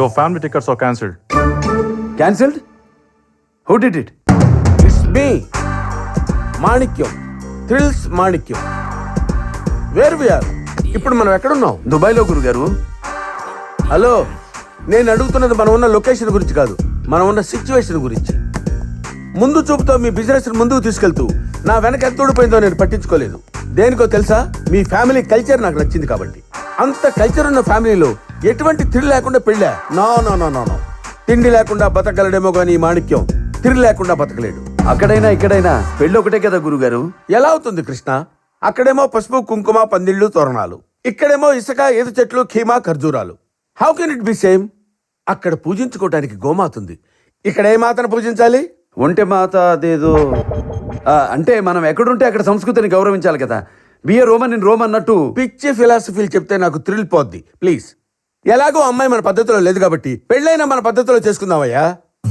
Your family tickets are cancelled. Cancelled? Who did it? It's me, Manikyam, thrills Manikyam. Where we are? ఇప్పుడు మనం ఎక్కడున్నాం? దుబాయ్లో గురుగారు. హలో, నేను అడుగుతున్నది మనం ఉన్న లొకేషన్ గురించి కాదు, మనం ఉన్న సిచ్యువేషన్ గురించి. ముందు చూపుతో మీ బిజినెస్ ముందుకు తీసుకెళ్తూ నా వెనక ఎంత ఊడిపోయిందో నేను పట్టించుకోలేదు. దేనికో తెలుసా? మీ ఫ్యామిలీ కల్చర్ నాకు నచ్చింది కాబట్టి. అంత కల్చర్ ఉన్న ఫ్యామిలీలో ఎటువంటి థ్రిల్ లేకుండా పెళ్ళా? No no no no no. తిండి లేకుండా బతకగలడేమో కానీ ఈ మాణిక్యం థ్రిల్ లేకుండా బతకలేడు. అక్కడైనా ఇక్కడైనా పెళ్ళి ఒకటే కదా గురుగారు. ఎలా అవుతుంది కృష్ణ? అక్కడేమో పసుపు కుంకుమ పందిళ్ళు తోరణాలు, ఇక్కడేమో ఇసుక ఈత చెట్లు ఖీమా ఖర్జూరాలు. How can it be same? అక్కడ పూజించుకోవటానికి గోమాతుంది, ఇక్కడ ఏ మాతను పూజించాలి? ఒంటె మాత అదేదో. అంటే మనం ఎక్కడుంటే అక్కడ సంస్కృతిని గౌరవించాలి కదా. బిఏ రోమన్ ఇన్ రోమ్ అన్నట్టు. పిచ్చి ఫిలాసఫీలు చెప్తే నాకు థ్రిల్ పోద్ది. ప్లీజ్, ఎలాగో అమ్మాయి మన పద్ధతిలో లేదు కాబట్టి పెళ్ళైనా మన పద్ధతిలో చేసుకుందామయ్యా.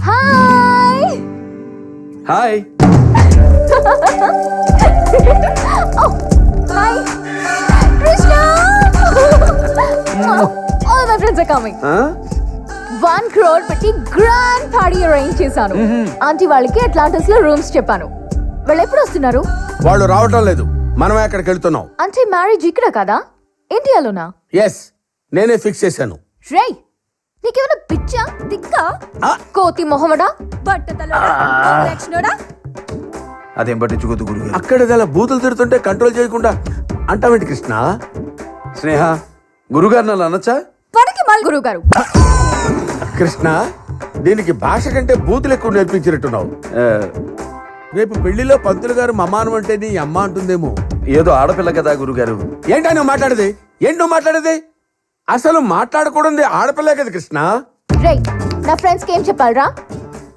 Hi hi. Hi Krishna. All my friends are coming. 1 crore పెట్టి గ్రాండ్ పార్టీ అరేంజ్ చేశాను. ఆంటీ వాళ్ళకి అట్లాంటిస్ లో రూమ్స్ చెప్పాను. వాళ్ళు ఎప్పుడు వస్తున్నారు? వాళ్ళు రావటం లేదు, మనమే అక్కడికి వెళ్తున్నాం. అంటే మ్యారేజ్ ఇక్కడ కదా, ఇండియాలోనా? ఎస్, నేనే ఫిక్స్ చేశాను. రేయ్, నీకేమైనా పిచ్చా తిక్క? కోతి మొహమడా బట్టతలడా? అదేం పట్టించుకోదు గురుగారు. అక్కడ ఇలా బూతులు తిడుతుంటే కంట్రోల్ చేయకుండా అంటావేంటి కృష్ణ? స్నేహ, గురుగారు నన్ను అనొచ్చా? పడికి మళ్ళీ గురువు గారు. కృష్ణ, దీనికి భాష కంటే బూతులు ఎక్కువ నేర్పించినట్టున్నావు. రేపు పెళ్లిలో పంతులు గారు మమ్మానం అంటే నీ అమ్మ అంటుందేమో. ఏదో ఆడపిల్ల కదా గురుగారు. ఏంటా నువ్వు మాట్లాడేది? ఏంటి నువ్వు మాట్లాడేది? అసలు మాట్లాడకూడదు ఆడపిల్లే కదా కృష్ణ. రేయ్, నా ఫ్రెండ్స్ కి ఏం చెప్పాలరా?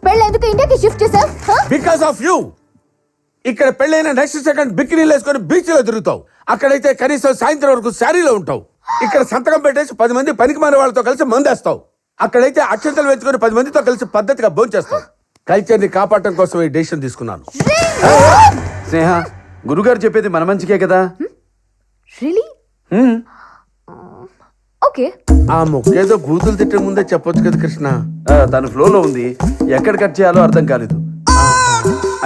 పెళ్ళి ఎందుకు ఇండియాకి షిఫ్ట్ చేసావ్? Because of you. ఇక్కడ పెళ్ళైన నెక్స్ట్ సెకండ్ బికినీలు వేసుకొని బీచ్ లో తిరుగుతావు. అక్కడైతే కనీసం సాయంత్రం వరకు శారీలో ఉంటావు. ఇక్కడ సంతకం పెట్టేసి 10 మంది పనికి మారే వాళ్ళతో కలిసి మందేస్తావు. అక్కడైతే అక్షంతలు వేసుకొని 10 మందితో కలిసి పద్ధతిగా భోంచేస్తావు. కల్చర్ ని కాపాడటం కోసం ఈ డెసిషన్ తీసుకున్నాను. స్నేహ, గురుగారు చెప్పేది మన మంచికే కదా. రియల్లీ? ఓకే. ఆ మొక్కేదో బూతులు తిట్టే ముందే చెప్పొచ్చు కదా కృష్ణ. తన ఫ్లోలో ఉంది, ఎక్కడ కట్ చేయాలో అర్థం కాలేదు.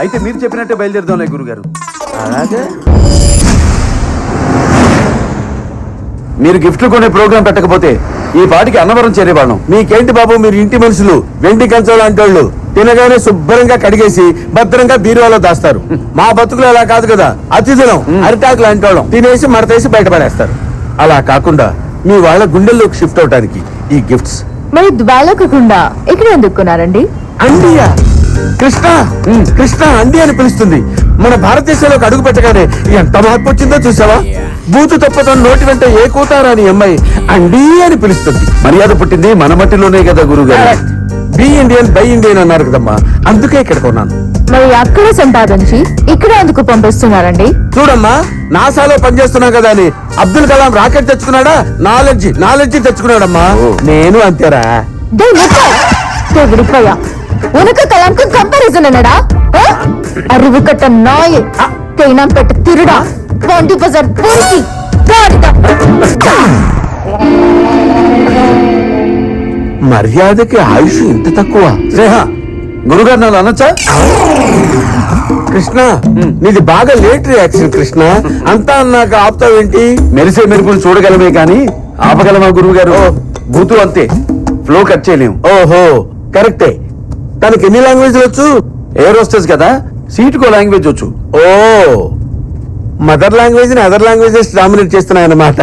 అయితే మీరు చెప్పినట్టే బయలుదేరుదాంలే గురుగారు. అలాగే మీరు గిఫ్ట్లు కొనే ప్రోగ్రాం పెట్టకపోతే ఈ పాటికి అన్నవరం చేరేవాళ్ళం. మీకేంటి బాబు, మీరు ఇంటి మనుషులు, వెండి కంచం లాంటి వాళ్ళు. తినగానే శుభ్రంగా కడిగేసి భద్రంగా బీరువాలో దాస్తారు. మా బతుకులు అలా కాదు కదా. అతిథులం, అరిటాకు లాంటి వాళ్ళం. తినేసి మడతేసి బయటపడేస్తారు. అలా కాకుండా మీ వాళ్ళ గుండెల్లోకి షిఫ్ట్ అవడానికి ఈ గిఫ్ట్స్. మరి దుబాయ్లో కాకుండా ఇక్కడ ఎందుకు కొన్నారండి? అండియా? కృష్ణ, కృష్ణ అండి అని పిలుస్తుంది. మన భారతదేశంలోకి అడుగు పెట్టగానే ఎంత మార్పు వచ్చిందో చూసావా? బూతు తప్పతో నోటి వెంట ఏ కూతారాని అమ్మాయి అండి అని పిలుస్తుంది. మర్యాద పుట్టింది మన మట్టిలోనే కదా గురుగారు. బి ఇండియన్ బై ఇండియన్ అన్నారు కదమ్మా, అందుకే ఇక్కడ కొన్నాను. మరి అక్కడ సంపాదించి ఇక్కడ ఎందుకు పంపిస్తున్నారండి? చూడమ్మా, నాసాలో పనిచేస్తున్నా కదా అని అబ్దుల్ కలాం రాకెట్ తెచ్చుకున్నాడా? నాలెడ్జి తెచ్చుకున్నాడమ్మా. నేను అంతేరా. ఉనక కలాంకు కంపారిజన్ అన్నాడా? అరువు కట్ట నాయ తేనం పెట్ట తిరుడా వంటి బజార్ పోసి మర్యాదకి ఆయుష్ ఇంత తక్కువ. స్నేహ, గురుగారు నన్ను అనొచ్చా? కృష్ణ, నీది బాగా లేట్ రియాక్షన్ కృష్ణ. అంతా అన్నాక ఆపుతావేంటి? మెరిసే మెరుపులు చూడగలమే కానీ ఆపగలమా గురువు గారు? బూతు అంతే, ఫ్లో కట్ చేయలేము. ఓహో, కరెక్టే. తనకి ఎన్ని లాంగ్వేజ్లు వచ్చు? ఎయిర్ హోస్టెస్ కదా, సీటుకో లాంగ్వేజ్ వచ్చు. ఓ, మదర్ లాంగ్వేజ్ ని అదర్ లాంగ్వేజెస్ డామినేట్ చేస్తున్నాయన్నమాట.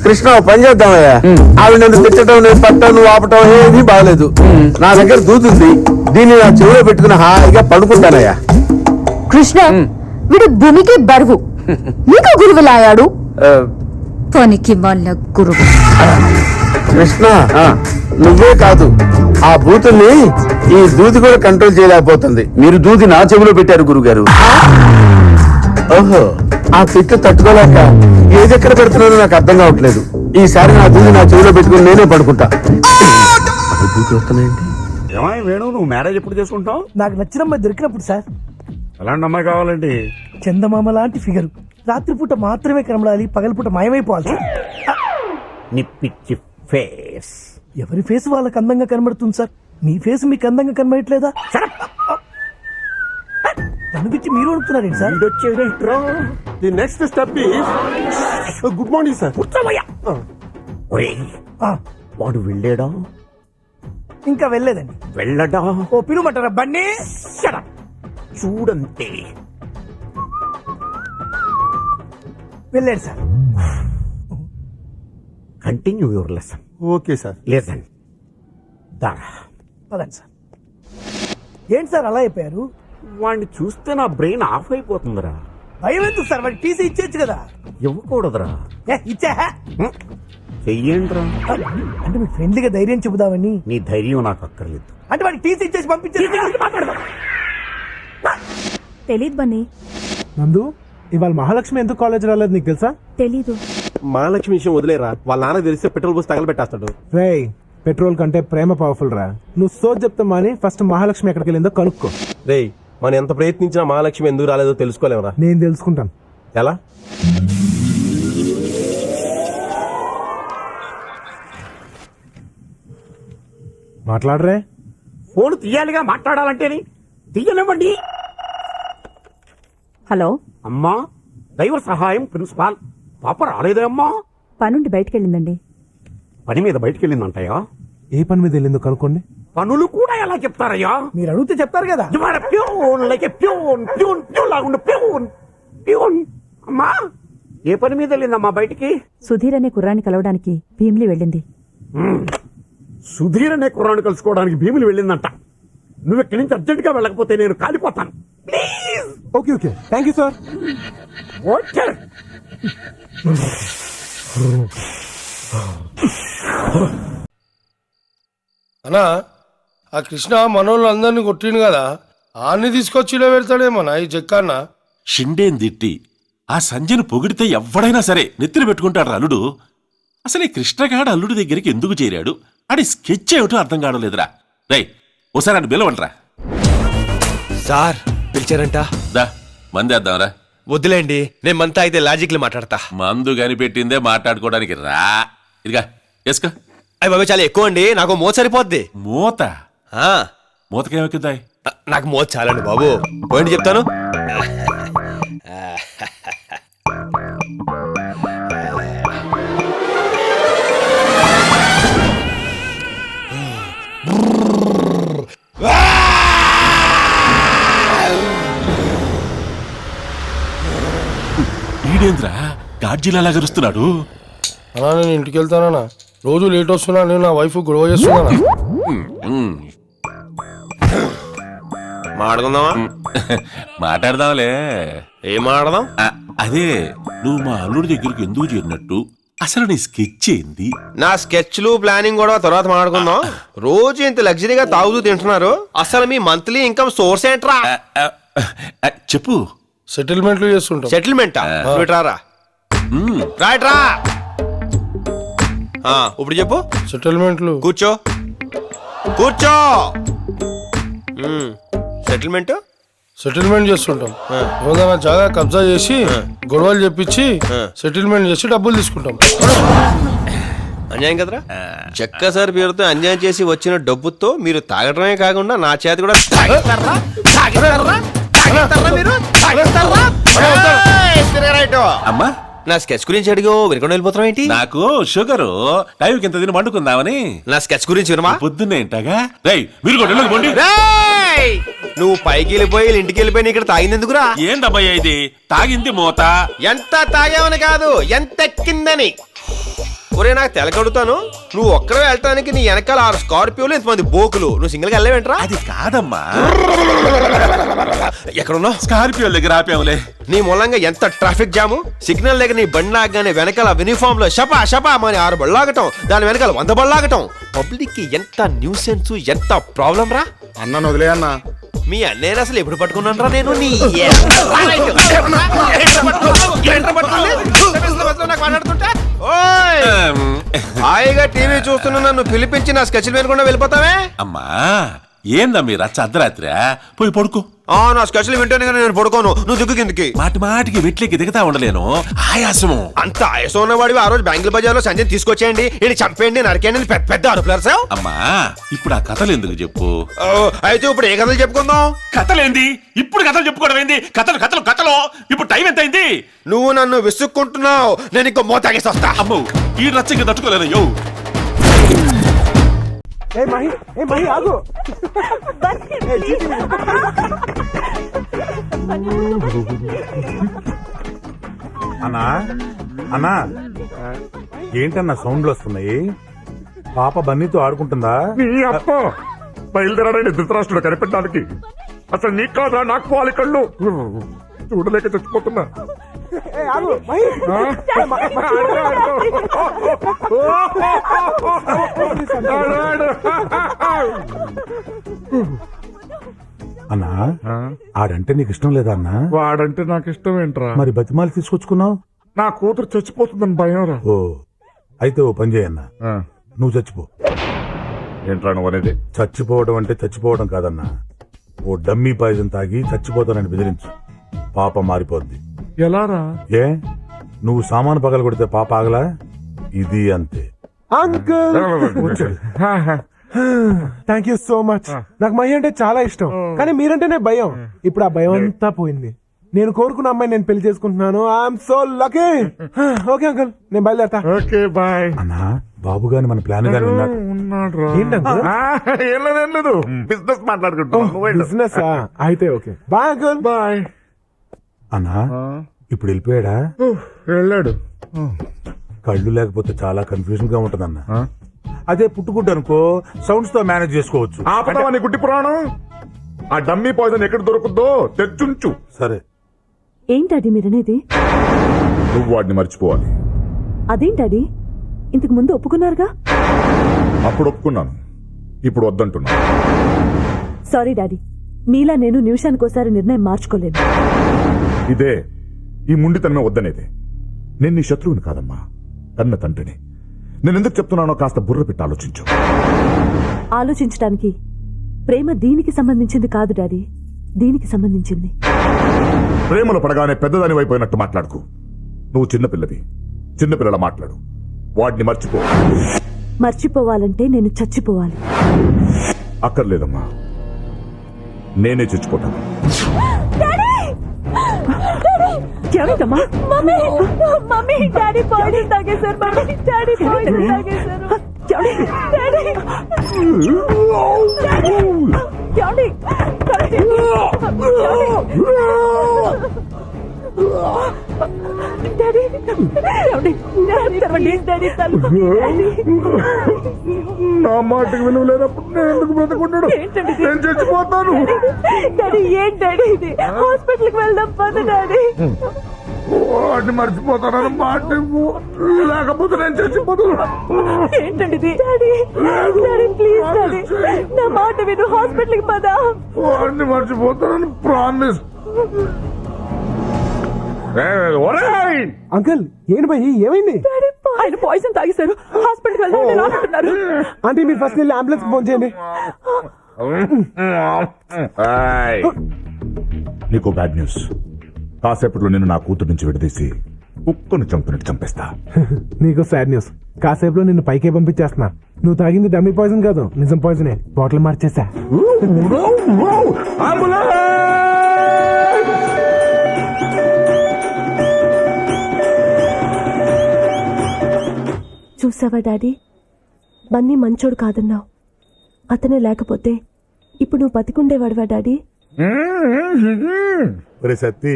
కృష్ణ, పని చేద్దామయ్యా. ఆవిడ నన్ను తిట్టడం, నేను పట్టడం, నువ్వు ఆపటం ఏమీ బాగలేదు. నా దగ్గర దూదుంది, దీన్ని నా చెవిలో పెట్టుకుని హాయిగా పడుకుంటానయ్యా. కృష్ణ, వీడు భూమికి బరువు, నీకు గురువులాయాడు. పనికి వాళ్ళ గురువు. కృష్ణ, నువ్వే కాదు, ఆ బూతుల్ని ఈ దూది కూడా కంట్రోల్ చేయలేకపోతుంది. మీరు దూది నా చెవిలో పెట్టారు గురుగారు. ఓహో, ఆ తిట్టు తట్టుకోలేక ఏదెక్కడ పెడుతున్నానో నాకు అర్థం కావట్లేదు. ఈసారి నా దూది నా చెవిలో పెట్టుకుని నేనే పడుకుంటా. ఏమాయి వేణు, నువ్వు మ్యారేజ్ ఎప్పుడు చేసుకుంటావు? నాకు నచ్చిన అమ్మాయి దొరికినప్పుడు సార్. అలాంటి అమ్మాయి కావాలండి. చందమామ లాంటి ఫిగర్, రాత్రిపూట మాత్రమే కనబడాలి, పగలపూట మాయమైపోవాలి సార్. నీ పిచ్చి ఫేస్. ఎవరి ఫేస్ వాళ్ళకి అందంగా కనబడుతుంది సార్. మీ ఫేస్ మీకు అందంగా కనబడట్లేదా? దాని గురించి మీరు అడుగుతున్నారేంటి sir? The next step is good morning sir. ఆ, వాడు వెళ్ళాడా ఇంకా వెళ్ళలేదండి. వెళ్ళడా ఓ పిలుమంటారా బండి? చూడంతే. వెళ్ళాడు sir. Continue your lesson. Okay sir. Lesson. పదండి సార్. ఏంటి సార్ అలా అయిపోయారు? వాడిని చూస్తే నా బ్రెయిన్ ఆఫ్ అయిపోతుందిరా. భయం ఎందుకు సార్? వాడికి టీసీ ఇచ్చేచ్చు కదా. ఇవ్వకూడదురా. ఇచ్చా చెయ్యండిరా. అంటే మీకు ఫ్రెండ్లీగా ధైర్యం చెబుదామని. నీ ధైర్యం నాకు అక్కర్లేదు. అంటే వాడికి టీసీ ఇచ్చేసి పంపించారు. తెలీదు బన్నీ. నందు, ఇవాళ మహాలక్ష్మి ఎందుకు కాలేజ్ రాలేదు నీకు తెలుసా? తెలీదు. మహాలక్ష్మి విషయం వదిలేరా, వాళ్ళ నాన్న తెలిస్తే పెట్రోల్ పోసి తగలబెట్టేస్తాడు. రేయ్, పెట్రోల్ కంటే ప్రేమ పవర్ఫుల్ రా. నువ్వు సోచ్ చెప్తా మాని ఫస్ట్ మహాలక్ష్మి ఎక్కడికి వెళ్ళిందో కనుక్కో. రేయ్, మనం ఎంత ప్రయత్నించినా మహాలక్ష్మి ఎందుకు రాలేదో తెలుసుకోలేమరా. నేను తెలుసుకుంటాను. ఎలా? మాట్లాడరే. ఫోన్ తీయాలిగా మాట్లాడాలంటేని. తీయనివ్వండి. హలో, అమ్మా, డ్రైవర్ సహాయం ప్రిన్సిపాల్. పాప రాలేదే అమ్మా? పనుండి బయటకెళ్ళిందండి. పని మీద బయటికి వెళ్ళిందంటయ్యా. ఏ పని మీద వెళ్ళిందో కనుక్కోండి. పనులు కూడా ఎలా చెప్తారయ్యా? మీరు అడిగితే చెప్తారు కదా. You are a peon, like a peon, peon, peon లాగుండు peon, peon. అమ్మా, ఏ పని మీద వెళ్ళిందమ్మా బయటికి? సుధీర్ అనే కుర్రాన్ని కలవడానికి భీమిలి వెళ్ళింది. సుధీర్ అనే కుర్రాన్ని కలుసుకోవడానికి భీములు వెళ్ళిందంట. నువ్వు ఇక్కడి నుంచి అర్జెంట్ గా వెళ్ళకపోతే నేను కాలిపోతాను. Please. Okay okay, thank you sir. Okay. అన్నా, ఆ కృష్ణ మనోళ్ళు అందరినీ కొట్టిండు కదా, ఆన్ని తీసుకొచ్చి ఇలా పెడతాడేమన్నా ఈ చెక్కన్న. షిండేని తిట్టి ఆ సంజయ్ను పొగిడితే ఎవ్వడైనా సరే నెత్తిన పెట్టుకుంటాడు అల్లుడు. అసలు ఈ కృష్ణగాడు అల్లుడి దగ్గరికి ఎందుకు చేరాడు? ఆడి స్కెచ్ ఏమిటో అర్థం కావడం లేదురా. రై, ఓసారి అని పిలవండ్రా. సార్ పిలిచారంట. దా మందేద్దాంరా. వద్దులేండి, నేను మనతో అయితే లాజిక్లు మాట్లాడతా. మందు కనిపెట్టిందే మాట్లాడుకోవడానికి రా. ఇదిగా వేసుకో. అయ్యి బాబా, చాలా ఎక్కువ అండి, నాకు మోత సరిపోద్ది. మూత ఆ, మూతకేమెక్కుతాయి? నాకు మోత చాలండి బాబు. పోయింది చెప్తాను. ఈడేంద్రా గాడ్జిలా గరుస్తున్నాడు? అన్నా, నేను ఇంటికి వెళ్తానన్నా. రోజు లేట్ వస్తున్నా, నేను నా వైఫ్ గొడవ చేస్తున్నానా. మాట్లాడుకుందామా? మాట్లాడదాంలే. ఏం మాట్లాడదాం? అదే, నువ్వు మా అల్లుడి దగ్గరికి ఎందుకు చేరినట్టు, అసలు నీ స్కెచ్ ఏంది? నా స్కెచ్లు ప్లానింగ్ కూడా తర్వాత మాట్లాడుకుందాం. రోజు ఇంత లగ్జరీగా తాగుతూ తింటున్నారు, అసలు మీ మంత్లీ ఇన్కమ్ సోర్స్ ఏంట్రా? చెప్పు. సెటిల్మెంట్లు చేస్తుంటాం. సెటిల్మెంటా? రారా రైట్ రా. ఇప్పుడు చెప్పు. సెటిల్మెంట్లు. కూర్చో కూర్చో. సెటిల్మెంట్ సెటిల్మెంట్ చేస్తుంటాం. ఏదైనా జాగా కబ్జా చేసి గొడవలు చెప్పించి సెటిల్మెంట్ చేసి డబ్బులు తీసుకుంటాం. అన్యాయం కదరా. చెక్క సార్ పేరుతో అన్యాయం చేసి వచ్చిన డబ్బుతో మీరు తాగడమే కాకుండా నా చేతి కూడా తాగిస్తారా? మీరు అమ్మా, నా స్కెచ్ గురించి అడిగో వినకుండా వెళ్ళిపోతాం ఏంటి? నాకు షుగరు, టైంకి ఇంత తిని వండుకుందామని. నా స్కెచ్ గురించి వినమా? పొద్దున్నే ఇంటగా. రై, మీరు కూడా ఇళ్ళకి పోండి. నువ్వు పైకి వెళ్ళిపోయి ఇంటికి వెళ్ళిపోయి ఇక్కడ తాగింది ఎందుకురా? ఏందమ్మయ్యా ఇది? తాగింది మూత. ఎంత తాగావని కాదు, ఎంత ఎక్కిందని. ఒరే, నాకు తెలకడుతాను. నువ్వు ఒక్కడే వెళ్ళటానికి నీ వెనకాల 6 స్కార్పియోలు, ఇంతమంది బోకులు. నువ్వు సింగిల్ గా వెళ్ళవేంట్రా? అది కాదమ్మా. ఎక్కడున్నావు? స్కార్పియో దగ్గర ఆపాములే. నీ మూలంగా ఎంత ట్రాఫిక్ జాము. సిగ్నల్ దగ్గర నీ బండి ఆగగానే వెనకాల యూనిఫామ్ లో షపా షపా అని 6 బళ్ళాగటం, దాని వెనకాల 100 బళ్ళాగటం. పబ్లిక్ కి ఎంత న్యూసెన్స్, ఎంత ప్రాబ్లం రా. అన్న వదిలే అన్న. మీ అన్నయ్య అసలు ఎప్పుడు పట్టుకున్నాను రా నేను? నీ మాట్లాడుతుంటా హాయిగా టీవీ చూస్తున్నా నన్ను పిలిపించి నా స్కెచ్ వినకుండా వెళ్ళిపోతావే? అమ్మా, ఏందా మీ రచ్చ అర్ధరాత్రి పోయి పడుకో. నా స్కెచ్లు వింటేనే కానీ నేను పడుకోను. నువ్వు దిక్కు కిందకి. మాటి మాటికి వెట్లెక్కి దిగుతా ఉండలేను, ఆయాసము. అంత ఆయాసం ఉన్నవాడివి ఆ రోజు బ్యాంకుల బజార్లో సంజయ్ తీసుకొచ్చేయండి, ఇది చంపేయండి, నరకేయండి అని పెద్ద పెద్ద అరుపులారు. అమ్మా ఇప్పుడు ఆ కథలు ఎందుకు చెప్పు. అయితే ఇప్పుడు ఏ కథలు చెప్పుకుందాం? కథలేంది ఇప్పుడు కథలు చెప్పుకోవడం ఏంది? కథలు కథలు కథలు. ఇప్పుడు టైం ఎంత అయింది? నువ్వు నన్ను విసుక్కుంటున్నావు, నేను ఇంకో మోతాగేసి వస్తా. అమ్మో ఈ రచ్చకి తట్టుకోలేను. యో ఏ మహి ఆగు. అన్నా ఏంటన్నా సౌండ్లు వస్తున్నాయి? పాప బన్నీతో ఆడుకుంటుందా? నీ అప్ప బయలుదేరాడని ధృతరాష్ట్రుడు కనిపెట్టడానికి. అసలు నీకు కాదా నాకు వాలి కళ్ళు చూడలేక చచ్చిపోతున్నా. అన్నా ఆడంటే నీకు ఇష్టం లేదా అన్నా? వాడంటే నాకు ఇష్టం ఏంట్రా? మరి బతిమాలి తీసుకొచ్చుకున్నావు? నా కూతురు చచ్చిపోతుందని భయం రా. ఓ అయితే ఓ పని చేయన్నా, నువ్వు చచ్చిపో. ఏంట్రా నువ్వు అనేది? చచ్చిపోవడం అంటే చచ్చిపోవడం కాదన్నా, ఓ డమ్మీ పాయిజన్ తాగి చచ్చిపోతానని బెదిరించు, పాప మారిపోద్ది. ఎలా రా? ఏ నువ్వు సామాను పగల కొడితే పాప ఆగలా? ఇది అంతే. Uncle thank you so much. నాకు మహి అంటే చాలా ఇష్టం, కానీ మీరంటేనే భయం. ఇప్పుడు ఆ భయం అంతా పోయింది. నేను కోరుకున్న అమ్మాయి నేను పెళ్లి చేసుకుంటున్నాను. I'm so lucky. Okay uncle, నేను బయలుదేరతా. Okay bye. అన్నా బాబు గాని మన ప్లాన్ గాని ఉన్నాడు. ఉన్నాడు. ఏంటి అంకుల్? ఏం లేదు బిజినెస్ మాట్లాడుకుంటున్నాను. బిజినెస్ అయితే ఓకే బాయ్ అంకుల్. బాయ్. అన్నా ఇప్పుడు వెళ్ళిపోయాడా? వెళ్ళాడు. కళ్ళు లేకపోతే చాలా కన్ఫ్యూజన్ గా ఉంటదన్న. అదే పుట్టుకుంటు అనుకో సౌండ్స్ తో మేనేజ్ చేసుకోవచ్చు. ఆపదామని గుడ్డి పురాణం. ఆ డమ్మీ పాయిజన్ ఎక్కడ దొరుకుద్దో తెచ్చుంచు. సరే. ఏంటది మీరనేది? నువ్వు వాడిని మర్చిపోవాలి. అదేంటది? ఇంతకు ముందు ఒప్పుకున్నారుగా. అప్పుడు ఒప్పుకున్నాను, ఇప్పుడు వద్దంటున్నా. సారీ డాడీ, మీలా నేను నిమిషానికోసారి నిర్ణయం మార్చుకోలేదు. ఇదే ఈ ముండితనమే వద్దనేది. నేను నీ శత్రువుని కాదమ్మా, కన్న తండ్రిని. నేను ఎందుకు చెప్తున్నానో కాస్త బుర్ర పెట్టి ఆలోచించు. ఆలోచించడానికి ప్రేమ దీనికి సంబంధించింది కాదు డాడీ, దీనికి సంబంధించింది. ప్రేమలో పడగానే పెద్దదాని అయిపోయినట్టు మాట్లాడుకు. నువ్వు చిన్నపిల్లవి, చిన్నపిల్లల మాట్లాడు. వాడిని మర్చిపో. మర్చిపోవాలంటే నేను చచ్చిపోవాలి. అక్కర్లేదమ్మా, నేనే చచ్చిపోతాను. ఏమైందమ్మా? మమ్మీ మమ్మీ డాడీ పాయిజన్ తాగేశారు. మమ్మీ డాడీ పాయిజన్ తాగేశారు. నా మాటకు విలువ లేనప్పుడు నేను ఎందుకు బ్రతకుంటాడు? నేను చచ్చిపోతాను. డాడీ ఏంటి ఇది? హాస్పిటల్కి వెళ్దాం పద డాడీ. వాడిని మర్చిపోతానని మాట లేకపోతే నేను చచ్చిపోతాను. ఏంటండి ఇది? డాడీ డాడీ ప్లీజ్ డాడీ నా మాట విను, హాస్పిటల్కి పద. వాడిని మర్చిపోతానని ప్రామిస్. అంకుల్ ఏంటి భయ్ ఏమైంది? ఆయన పాయిజన్ తాగేశారు, హాస్పిటల్కి వెళ్దాం అంటున్నారు. అంటే మీరు ఫస్ట్ వెళ్ళి అంబులెన్స్ ఫోన్ చేయండి. నీకు బ్యాడ్ న్యూస్. కాసేపట్లో నేను నా కూతురు నుంచి విడదీసి కుక్కను చంపినట్టు చంపేస్తా. నీకు సాడ్ న్యూస్. కాసేపులో నిన్ను పైకే పంపించేస్తున్నా. నువ్వు తాగింది డమ్మీ పాయిజన్ కాదు, నిజం పాయిజనే. బాటిల్ మార్చేసా. చూసావా డాడీ, బన్నీ మంచోడు కాదన్నావు. అతనే లేకపోతే ఇప్పుడు నువ్వు బతికుండేవాడువా డాడీ? ఒరే సత్తి,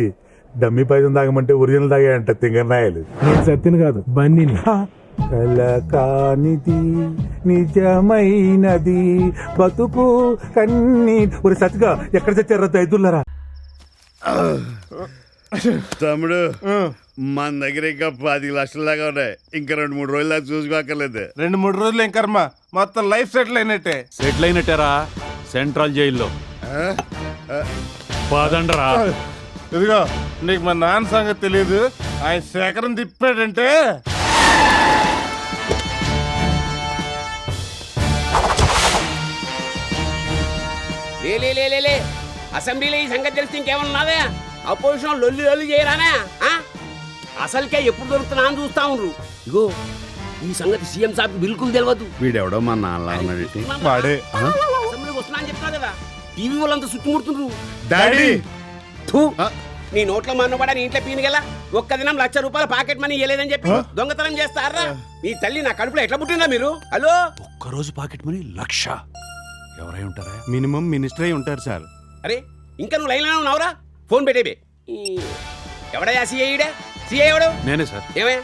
డమ్మీ పాయిజన్ తాగమంటే ఒరిజినల్ తాగాయంట తింగర్నాయలు. నేను సత్తిని కాదు బన్నీని. కల కానిది నిజమైనది బతుకు కన్నీ. ఒరే సత్తిగా ఎక్కడ చచ్చారా దైదులరా? తమ్ముడు మన దగ్గర ఇంకా 10 లక్షల దాకా ఉన్నాయి. ఇంకా 2-3 రోజులు దాకా చూసుకోక్కర్లేదు. 2-3 రోజులు ఏం కర్మ, మొత్తం లైఫ్ సెటిల్ అయినట్టే. సెటిల్ అయినట్టేరా సెంట్రల్ జైల్లో. పదండ్రా. ఇదిగో నీకు మా నాన్న సంగతి తెలియదు. ఆయన శేఖరం తిప్పాడంటే లే అసెంబ్లీలో ఈ సంగతి తెలిస్తే ఇంకేమన్నాదే అపోజిషన్ లొల్లి లొల్లి చేయరానే అసలుకే ఎప్పుడు దొరుకుతున్నా అని చూస్తా ఉండ్రు ఇగో ఈ సంగతి సీఎం సాబ్ బిల్కుల్ తెలియదు. వీడెవడో మా నాన్న వాడే అసెంబ్లీకి వస్తున్నా అని చెప్తున్నా కదా టీవీ వాళ్ళంతా చుట్టుముడుతుండ్రు. డాడీ థూ, నీ నోట్లో మన్నబడా నీ ఇంట్లో పీనుగలా ఒక్క దినం ₹1,00,000 పాకెట్ మనీ ఇవ్వలేదని చెప్పి దొంగతనం చేస్తారా? మీ తల్లి నా కడుపులో ఎట్లా పుట్టిందా మీరు? హలో, ఒక్కరోజు పాకెట్ మనీ 1,00,000 ఎవరై ఉంటారా? మినిమం మినిస్టర్ అయి ఉంటారు సార్. అరే ఇంకా నువ్వు లైన్లోనే ఉన్నావురా? ఫోన్ పెట్టేబే. ఎవడయా సీఐడే? సీఐ ఎవడు? నేనే సార్. ఏమే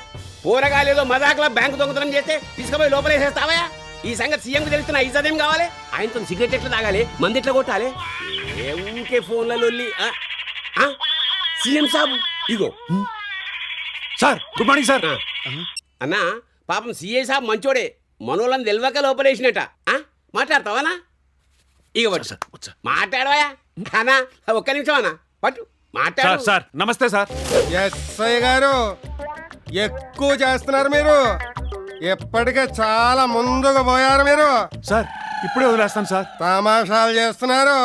పోరగాలేదో మజాకులో బ్యాంకు దొంగతనం చేస్తే తీసుకుపోయి లోపలేసేస్తావా? ఈ సంగతి సీఎంకి తెలుస్తున్నా ఇజ్జతేం కావాలి? ఆయనతో సిగరెట్ ఎట్లా తాగాలి, మంది ఎట్లా కొట్టాలి? ఏ ఊరికే ఫోన్లలో సీఎం సాబు ఇగో సార్ గుడ్ మార్నింగ్ సార్. అన్నా పాపం సీఐ సాబ్ మంచోడే, మనోళ్ళని తెలియక లోపలేసినట. మాట్లాడతావానా? ఇక పట్టు సార్, మాట్లాడవా అన్నా? ఒక్క నిమిషం అన్నా పట్టు మాట్లాడు. సార్ నమస్తే సార్. ఎస్ఐ గారు ఎక్కువ చేస్తున్నారు మీరు. ఎప్పటికే చాలా ముందుకు పోయారు మీరు. సార్ ఇప్పుడే వదిలేస్తాను సార్. తమాషాలు చేస్తున్నారు.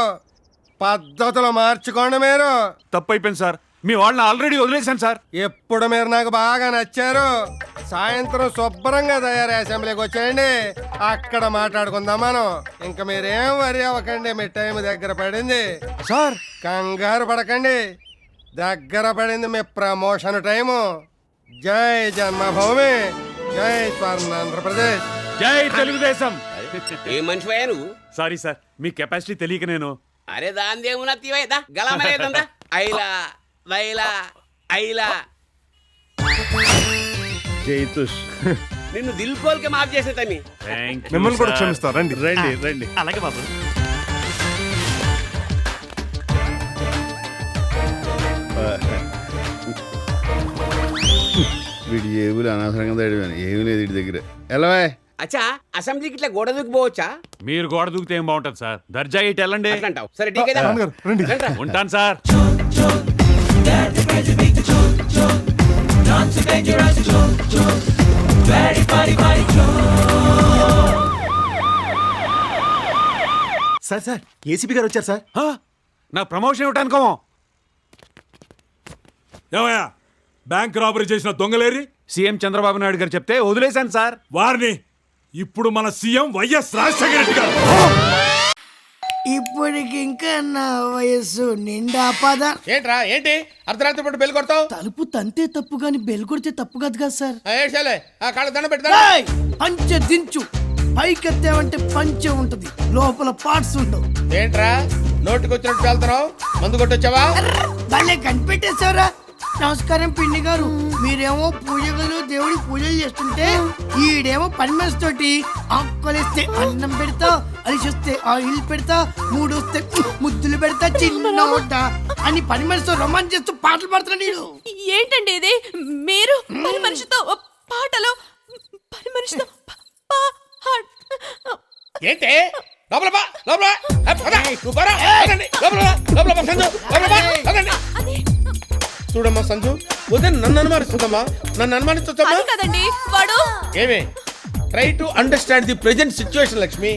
పద్ధతులు మార్చుకోండి మీరు. తప్పు అయిపోయింది సార్. మీ వాళ్ళని ఆల్రెడీ వదిలేశాను సార్. ఎప్పుడు మీరు నాకు బాగా నచ్చారు. సాయంత్రం శుభ్రంగా తయారు అసెంబ్లీకి వచ్చేయండి, అక్కడ మాట్లాడుకుందాం మనం. ఇంకా మీరేం వరి అవ్వకండి, మీ టైం దగ్గర పడింది సార్. కంగారు పడకండి, దగ్గర పడింది మీ ప్రమోషన్ టైము. జై జన్మభూమి, జై స్వర్ణాంధ్రప్రదేశ్, జై తెలుగుదేశం. ఏ మనిషివయ్యా నువ్వు? సారీ సార్, మీ కెపాసిటీ తెలియక నేను. అరే దాని దేవునా తీవైదా గలమరేదంతా ఐలా వైలా ఐలా నిన్ను దిల్కోల్కి మాఫ్ చేసే తమ్మి. మిమ్మల్ని కూడా క్షమిస్తారు. రండి రండి రండి. అలాగే బాబు. వీడి జేబులు అనవసరంగా తడివాను, ఏమీ లేదు వీడి దగ్గర. ఎలా అచ్చా అసెంబ్లీకి ఇట్లా గోడ దూకి పోవచ్చా? మీరు గోడ దూకితే ఏం బాగుంటది సార్. దర్జా ఇటు వెళ్ళండి. అంటావు సరే టీకే ఉంటాను సార్. సార్ సార్ ఏసీపీ గారు వచ్చారు సార్. నా ప్రమోషన్ ఇవ్వటానికో. ఏమయ్యా బ్యాంక్ రాబరీ చేసిన దొంగలేరి? సీఎం చంద్రబాబు నాయుడు గారు చెప్తే వదిలేశాను సార్. వారిని ఇప్పుడు మన సీఎం వైఎస్ రాజశేఖర రెడ్డి గారు. ఇప్పటికి ఇంకా నా వయస్సు నిండా పద. ఏంట్రా ఏంటి అర్ధరాత్రి పూట బెల్ కొడతావు? తలుపు తంతే తప్పు గాని బెల్ కొడితే తప్పు కాదు కదా సార్. ఏడ్చాలే, ఆ కాళ్ళ దండ పెడతా. ఏయ్! పంచె దించు. పైకెత్తావంటే పంచె ఉంటది, లోపల పార్ట్స్ ఉండవు. ఏంట్రా నోటికొచ్చినట్టు వెళ్తున్నావు? మందు కొట్టొచ్చావా? భలే కనిపెట్టేశారా. నమస్కారం పిండి గారు. మీరేమో పూజ గదిలో దేవుడి పూజలు చేస్తుంటే ఈడేమో పని మనిషి తోటి ఆకులేస్తే అన్నం పెడతా, అలిసొస్తే ఆయిల్ పెడతా, మూడొస్తే ముద్దులు పెడతా, చిన్న వంట అని పని మనిషితో రొమాన్స్ చేస్తూ పాటలు పాడుతున్నాడు నీడు. ఏంటండి ఇది? మీరు పని మనిషితో పాటలు, పని మనిషితో ఏంటి లోపల బా, లోపల బా. పద, నువ్వు పోరా. పదండి, లోపల బా, లోపల బా, సంజు, లోపల బా, పదండి. చూడమ్మా సంజు, ఉదయం నన్ను అనుమానిస్తుందమ్మా. నన్ను అనుమానిస్తుందమ్మా కదండి వాడు. ఏమే try to understand the present situation Lakshmi.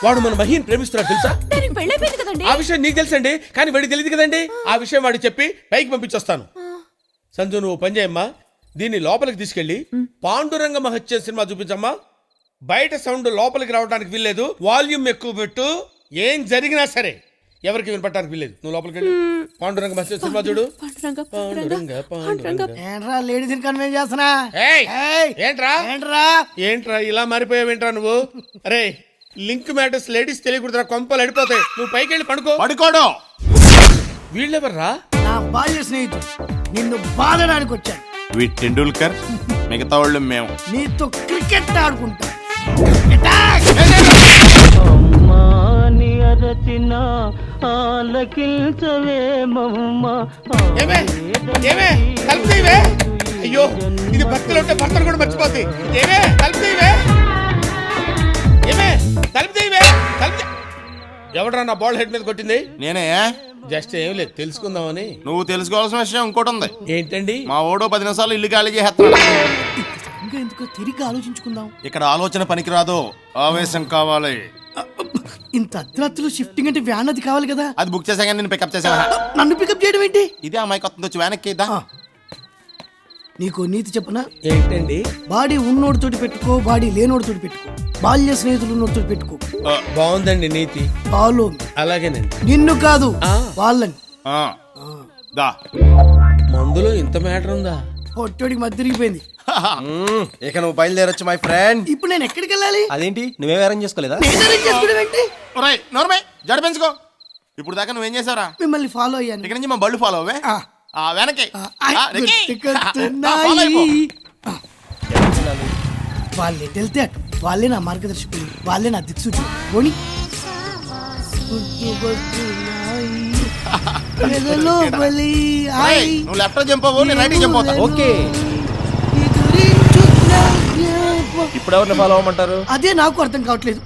వాడు మన మహిని ప్రేమిస్తున్నాడు తెలుసా? పెళ్ళైపోయింది కదండి. ఆ విషయం నీకు తెలుసండి, కానీ వాడికి తెలియదు కదండి. ఆ విషయం వాడికి చెప్పి పైకి పంపించొస్తాను. సంజు నువ్వు పని చేయమ్మా, దీన్ని లోపలికి తీసుకెళ్లి పాండురంగ మహత్య సినిమా చూపించమ్మా. బయట సౌండ్ లోపలికి రావడానికి వీల్లేదు, వాల్యూమ్ ఎక్కువ పెట్టు. ఏం జరిగినా సరే ఎవరికి వినపడటానికి వీల్లేదు. నువ్వు లోపలికి వెళ్ళి పాండురంగ మహత్య సినిమా చూడు. ఏంట్రా లేడీస్ కన్వెన్స్ చేస్తున్నా? ఏంట్రా ఏంట్రా ఏంట్రా ఇలా మారిపోయావేంట్రా నువ్వు? అరే లింక్ మ్యాటర్స్ లేడీస్ తెలియకూడదురా, కొంపలు అడిపోతాయి. నువ్వు పైకి వెళ్ళి పడుకోవడం. వీళ్ళెవర్రా? నా బాల్య స్నేహితుడు, నిన్ను బాధడానికి వచ్చాడు. టెండూల్కర్, మిగతా వాళ్ళు మేము. నీతో క్రికెట్ ఆడుకుంటా. అయ్యో ఇది భక్తులు ఉంటే భర్తలు కూడా మర్చిపోద్ది. ఏమే తలుపుతీవే, ఏమే తలుపుతీవే. ఎవడరా నా బాల్ హెడ్ మీద కొట్టింది? నేనే. జస్ట్ ఏం లేదు తెలుసుకుందామని. నువ్వు తెలుసుకోవాల్సిన విషయం ఇంకోటి ఉంది. ఏంటండి? మా ఓడో 10 నిమిషాలు ఇల్లు ఖాళీ చేస్తాడు. ఇంకా ఎందుకో తిరిగి ఆలోచించుకుందాం. ఇక్కడ ఆలోచన పనికిరాదు, ఆవేశం కావాలి. ఇంత అర్ధరాత్రులు షిఫ్టింగ్ అంటే వ్యాన్ అది కావాలి కదా. అది బుక్ చేసా కానీ నేను పికప్ చేసా. నన్ను పికప్ చేయడం ఏంటి? ఇదే అమ్మాయి కొత్త వచ్చి వెనక్కి ఇద్దా. నీకు నీతి చెప్పనా? ఏంటండి? బాడీ ఉన్నోడితోటి పెట్టుకో, బాడీ లేనోడితోటి పెట్టుకో, బాల్య స్నేహితులు ఉన్నోడితోటి పెట్టుకో. బాగుందండి నీతి. ఫాలో అలాగేనండి. నిన్ను కాదు వాళ్ళని. దా మందులో ఇంత మ్యాటర్ ఉందా? పొట్టోడికి మధ్య తిరిగిపోయింది. ఇక నువ్వు బయలుదేరొచ్చు మై ఫ్రెండ్. ఇప్పుడు నేను ఎక్కడికి వెళ్ళాలి? అదేంటి నువ్వేం అరేంజ్ చేసుకోలేదా? నేను arrange చేసుకోవడం ఏంటి? ఒరేయ్ నోర్మే జడ పెంచుకో. ఇప్పుడు దాకా నువ్వేం చేసావురా? మిమ్మల్ని ఫాలో అయ్యాను. ఇక్కడ నుంచి మా బళ్ళు ఫాలో అవే. వెనక్కి గుర్తుకొస్తున్నాయి. వాళ్ళు ఎటు వెళ్తే అటు. వాళ్ళే నా మార్గదర్శకులు, వాళ్ళే నా దిక్సూచి. పోనీ నువ్వు లెఫ్ట్ జంప్ అవ్వు, నేను రైట్ జంప్ అవుతా. ఓకే ఇప్పుడు ఎవరిని ఫాలో అవ్వమంటారు? అదే నాకు అర్థం కావట్లేదు.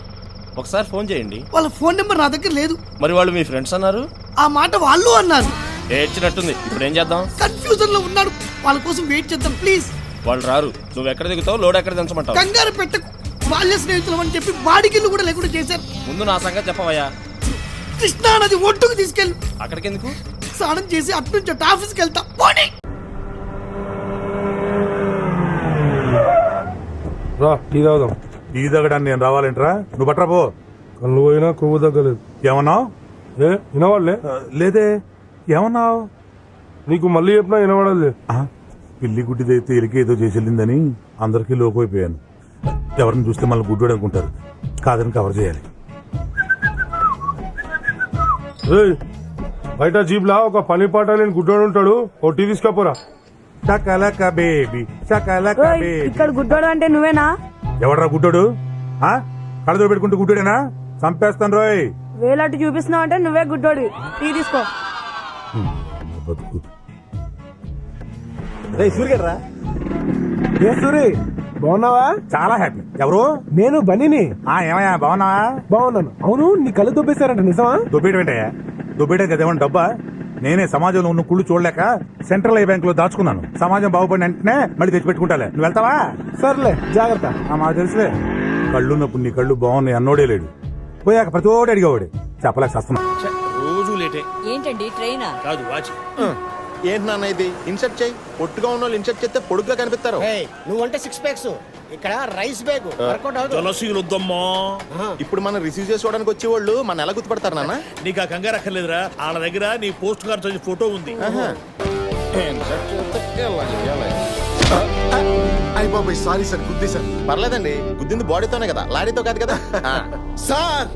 ఒకసారి ఫోన్ చేయండి. వాళ్ళ ఫోన్ నెంబర్ నా దగ్గర లేదు. మరి వాళ్ళు మీ ఫ్రెండ్స్ అన్నారు. ఆ మాట వాళ్ళు అన్నారు. ఏడ్చినట్టుంది. ఇప్పుడు ఏం చేద్దాం? కన్ఫ్యూజన్ లో ఉన్నాడు. వాళ్ళ కోసం వెయిట్ చేద్దాం ప్లీజ్. వాళ్ళు రారు. నువ్వు ఎక్కడ దిగుతావు, లోడ్ ఎక్కడ దించమంటావు? కంగారు పెట్టకు. బాల్య స్నేహితులం అని చెప్పి బాడిగిల్లు కూడా లేకుండా చేశారు. ముందు నా సంగతి చెప్పవయ్యా. కృష్ణా నది ఒడ్డుకు తీసుకెళ్ళి అక్కడికి ఎందుకు? స్నానం చేసి అటు నుంచి అటు ఆఫీస్కి వెళ్తా. పోనీ రా టీ తాగుదాం. టీ తాగడానికి నేను రావాలేంట్రా? నువ్వు బట్రా పో. కళ్ళు పోయినా కొవ్వు తగ్గలేదు. ఏమన్నావు? వినవాళ్ళే లేదే. ఏమన్నావు? నీకు మళ్ళీ చెప్పినా వినవాడలే. పిల్లి గుడ్డిదైతే ఎలికి ఏదో చేసి వెళ్ళిందని అందరికీ లోకైపోయాను. ఎవరిని చూస్తే మళ్ళీ గుడ్డు అనుకుంటారు. కాదని కవర్ చేయాలి. బయట జీప్ లా ఒక పని పాట లేని గుడ్డోడు ఉంటాడు. ఓ టీ తీసుకపోరా. చకలక బేబీ చకలక బేబీ. ఇక్కడ గుడ్డోడు అంటే నువ్వేనా? ఎవడరా గుడ్డోడు? కడదో పెట్టుకుంటూ గుడ్డోడేనా? చంపేస్తాను రోయ్. వేలట్టు చూపిస్తున్నావు అంటే నువ్వే గుడ్డోడు. టీ తీసుకో. బతుకు ఏ సూరి బాగున్నావా? చాలా హ్యాపీ. ఎవరు? నేను బన్నీని. ఏమయ్యా బాగున్నావా? బాగున్నాను. అవును నీ కళ్ళు దొబ్బేశారంట, నిజమా? దుబ్బేయడం ఏంటయ్యా? దుబ్బేయడం కదేమన్నా డబ్బా? నేనే సమాజంలో ఉన్న కుళ్ళు చూడలేక సెంట్రల్ బ్యాంక్ లో దాచుకున్నాను. సమాజం బాగుపడిన వెంటనే మళ్ళీ తెచ్చిపెట్టుకుంటాలే. నువ్వు వెళ్తావా? సర్లే జాగ్రత్త. మాకు తెలుసులే. కళ్ళున్నప్పుడు నీ కళ్ళు బాగున్నాయి అన్నోడే లేడు. పోయాక ప్రతి ఓడి అడిగేవాడు. చెప్పలేక వస్తున్నా. రోజు లేటే. ఏంటండి ట్రైనా? కాదు వాచ్. ఏంటి నాన్న ఇది? ఇన్సర్ట్ చేయి. పొట్టుగా ఉన్న వాళ్ళు ఇన్సర్ట్ చేస్తే పొడుగ్గా కనిపిస్తారు. నువ్వంటే 6 ప్యాక్స్, ఇక్కడ రైస్ బ్యాగ్. తులసీలొద్దమ్మా. ఇప్పుడు మనం రిసీవ్ చేసుకోవడానికి వచ్చేవాళ్ళు మన ఎలా గుర్తుపడతారు నాన్న? నీకు ఆ కంగారు అక్కర్లేదురా. వాళ్ళ దగ్గర నీ పోస్ట్ కార్డ్ సైజ్ ఫోటో ఉంది. అయిపోయి సారీ సార్, గుద్ది సార్. పర్లేదండి, గుద్దింది బాడీతోనే కదా, లారీతో కాదు కదా. సార్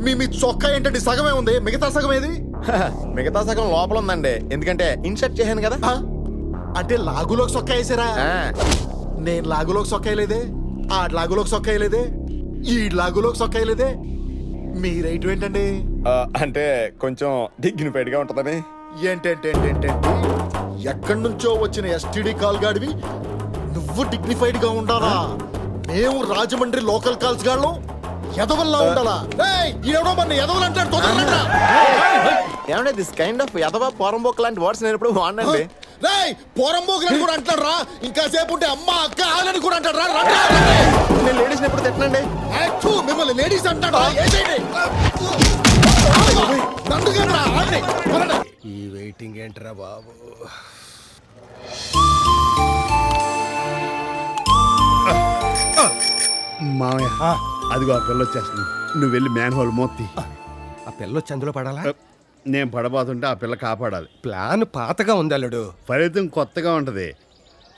మీ చొక్కా ఏంటంటే సగమే ఉంది, మిగతా సగం ఏది? మిగతా సగం లోపల ఉందండి, ఎందుకంటే ఇన్సర్ట్ చేశాను కదా. అంటే లాగులోకి సొక్కా వేసారా? నేను లాగులోకి సొక్కా వేయలేదే, ఆ లాగులోకి సొక్కా వేయలేదే, ఈ లాగులోకి సొక్కా వేయలేదే. మీ రైట్ ఏంటండి? అంటే కొంచెం డిగ్నిఫైడ్ గా ఉంటుందని. ఏంటంటే ఎక్కడి నుంచో వచ్చిన ఎస్టీడీ కాల్ గాడివి నువ్వు డిగ్నిఫైడ్ గా ఉండాలా? మేము రాజమండ్రి లోకల్ కాల్స్ గాళ్ళం ఎదవల్లా ఉండాలా? ఎవడో మన ఎదవలు అంటాడు. ఏమంటే దిస్ కైండ్ ఆఫ్ యదవ పోరంబోక్ లాంటి వర్డ్స్ నేను ఎప్పుడు వాడినండి. పోరంబోకులని కూడా అంటాడు రా. ఇంకా సేపు ఉంటే అమ్మ అక్క ఆలని కూడా అంటాడు రా. నేను లేడీస్ ఎప్పుడు తిట్టనండి. మిమ్మల్ని లేడీస్ అంటాడు. ఈ వెయిటింగ్ ఏంట్రా బాబు? మామయ్య అదిగో ఆ పిల్ల వచ్చేస్తుంది. నువ్వు వెళ్ళి మ్యాన్ హోల్ మోత్తి. ఆ పిల్ల వచ్చి అందులో పడాలా? నేను పడబోతుంటే ఆ పిల్ల కాపాడాలి. ప్లాన్ పాతగా ఉంది అల్లుడు, ఫలితం కొత్తగా ఉంటది.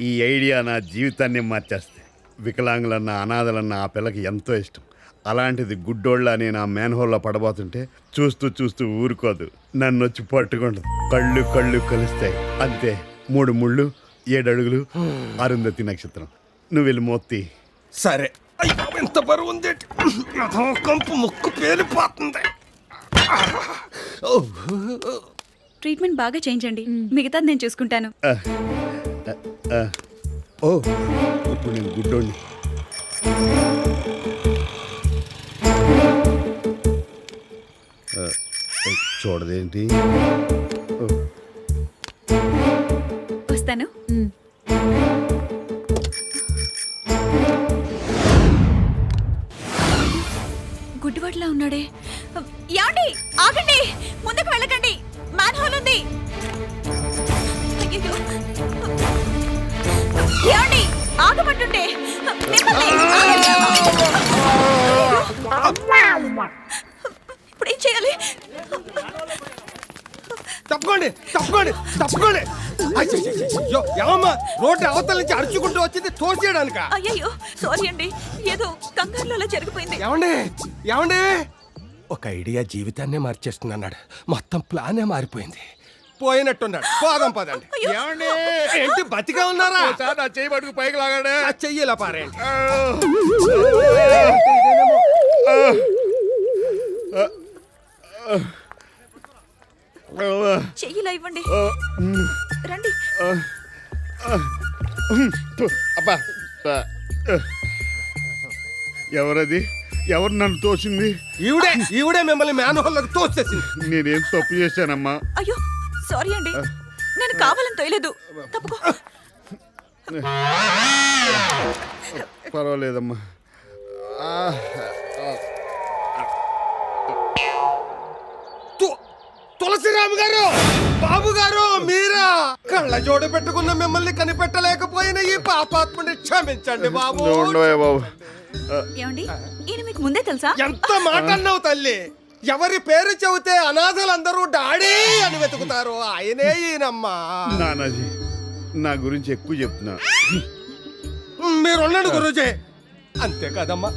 ఈ ఐడియా నా జీవితాన్ని మార్చేస్తే. వికలాంగులన్న అనాథలన్న ఆ పిల్లకి ఎంతో ఇష్టం. అలాంటిది గుడ్డోళ్ళ నేను ఆ మ్యాన్ హోల్లో పడబోతుంటే చూస్తూ చూస్తూ ఊరుకోదు, నన్ను వచ్చి పట్టుకుంటుంది. కళ్ళు కళ్ళు కలుస్తాయి అంతే. 3 ముళ్ళు 7 అడుగులు అరుంధతి నక్షత్రం. నువ్వు వెళ్ళి మోత్తి. సరే. ఎంత బరువు ఉంది, కంపు ముక్కు పేలిపోతుంది. ట్రీట్మెంట్ బాగా చేయించండి, మిగతాది నేను చూసుకుంటాను. ఇప్పుడు నేను గుడ్డోడిని. చూడదేంటి? వస్తాను. గుడ్డివాడిలా ఉన్నాడు. ఉన్నాడే. యాండి ఆగండి, ముందుకు వెళ్ళకండి, మ్యాన్ హోల్ ఉంది. అయ్యయ్యో. యాండి ఆగమంటుంటే మిమ్మల్ని ఇప్పుడు ఏం చేయాలి? తప్పుకోండి తప్పుకోండి తప్పుకోండి. ఏమమ్మా రోడ్డు అవతల నుంచి అరుచుకుంటూ వచ్చింది తోసేయడానిక? అయ్యయ్యో సారీ అండి, ఏదో కంగారులో అలా జరిగిపోయింది. ఏమండి ఏమండి, ఒక ఐడియా జీవితాన్నే మార్చేస్తున్నాడు. మొత్తం ప్లానే మారిపోయింది. పోయినట్టున్నాడు. పోదాం పదండి. ఏమండి ఏంటి బతిగా ఉన్నారా? నా చెయ్యి పట్టుకు పైకి లాగాడే. చెయ్యిలా పారేయండి. చెయ్యిలా ఇవ్వండి, రండి. అబ్బా ఎవరది? ఎవరు నన్ను తోసింది? ఈవిడే మిమ్మల్ని మ్యాన్ హోల్లోకి తోసేసింది. నేనేం తప్పు చేశానమ్మా? అయ్యో సారీ అండి, నేను కావాలని తోయలేదు. తప్పుకో. పర్వాలేదమ్మా. తులసిరామ్ గారు, బాబు గారు, మీరా? కళ్ళ జోడు పెట్టుకున్న మిమ్మల్ని కనిపెట్టలేకపోయిన ఈ పాపాత్ముని క్షమించండి బాబు. ఉండవే బాబు. ఏమండి ఈయన మీకు ముందే తెలుసా? ఎంత మాట అన్నావు తల్లి. ఎవరి పేరు చెబితే అనాథలందరూ డాడీ అని వెతుకుతారు. ఆయనే ఈయనమ్మా. నానాజీ నా గురించి ఎక్కువ చెప్తున్నా. మీరున్నాడు గురూజీ. అంతే కదమ్మా,